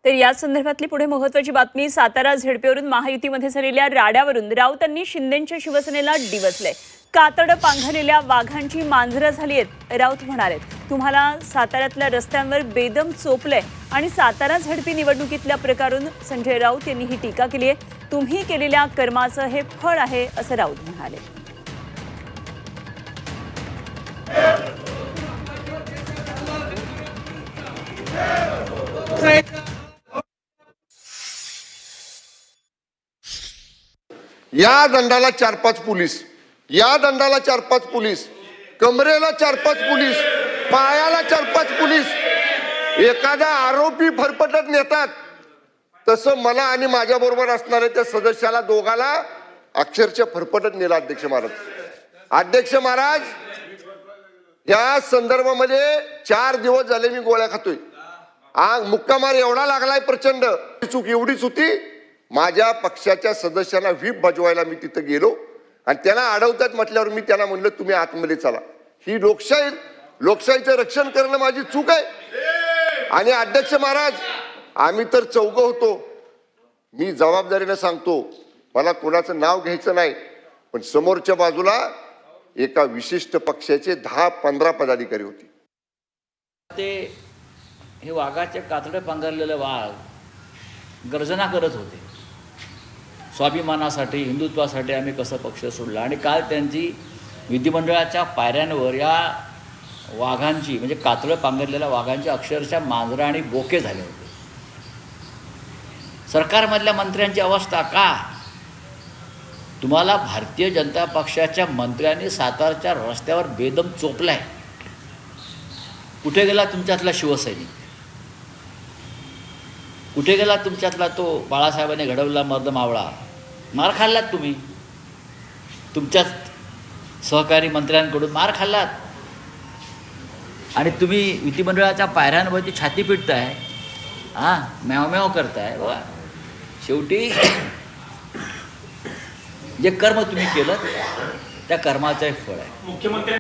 तर या संदर्भातली पुढे महत्त्वाची बातमी, सातारा झेडपीवरून महायुतीमध्ये झालेल्या राड्यावरून राऊतांनी शिंदेंच्या शिवसेनेला डिवचले। कातड पांघरलेल्या वाघांची मांजरं झाली आहेत, राऊत म्हणाले। तुम्हाला साताऱ्यातल्या रस्त्यांवर बेदम चोपलंय आणि सातारा झेडपी निवडणुकीतल्या प्रकारून संजय राऊत यांनी ही टीका केली आहे। तुम्ही केलेल्या कर्माचं हे फळ आहे असं राऊत म्हणाले। या दंडाला 4-5 पोलीस, या दंडाला 4-5 पोलीस, कमरेला 4-5 पोलीस, पायाला 4-5 पोलीस, एखादा आरोपी फरफटत नेतात तसं मला आणि माझ्या बरोबर असणाऱ्या त्या सदस्याला दोघाला अक्षरशः फरफटत नेला। अध्यक्ष महाराज या संदर्भामध्ये 4 दिवस झाले मी गोळ्या खातोय। मुक्कामार एवढा लागलाय प्रचंड, चूक एवढीच होती, माझ्या पक्षाच्या सदस्यांना व्हीप बजवायला मी तिथे गेलो आणि त्यांना अडवतात म्हटल्यावर मी त्यांना म्हणलं तुम्ही आतमध्ये चला। ही लोकशाहीचं रक्षण करणं माझी चूक आहे। आणि अध्यक्ष महाराज आम्ही तर चौघं होतो, मी जबाबदारीने सांगतो, मला कोणाचं नाव घ्यायचं नाही, पण समोरच्या बाजूला एका विशिष्ट पक्षाचे 10-15 पदाधिकारी होते। ते हे वाघाचे कातडे पांघरलेले वाघ गर्जना करत होते, स्वाभिमानासाठी, हिंदुत्वासाठी आम्ही कसं पक्ष सोडला। आणि काल त्यांची विधिमंडळाच्या पायऱ्यांवर या वाघांची म्हणजे कातडं पांघरलेल्या वाघांची अक्षरशः मांजरं आणि बोके झाले होते। सरकारमधल्या मंत्र्यांची अवस्था का? तुम्हाला भारतीय जनता पक्षाच्या मंत्र्यांनी सातारच्या रस्त्यावर बेदम चोपलाय। कुठे गेला तुमच्यातला शिवसैनिक? कुठे गेला तुमच्यातला तो बाळासाहेबांनी घडवला मर्द मावळा? मार खाल्लात तुम्ही, तुमच्याच सहकारी मंत्र्यांकडून मार खाल्लात आणि तुम्ही विधिमंडळाच्या पायऱ्यांवरती छाती पिटताय, म्याव म्याव करताय। बघा शेवटी जे कर्म तुम्ही केलं त्या कर्माचं एक फळ आहे।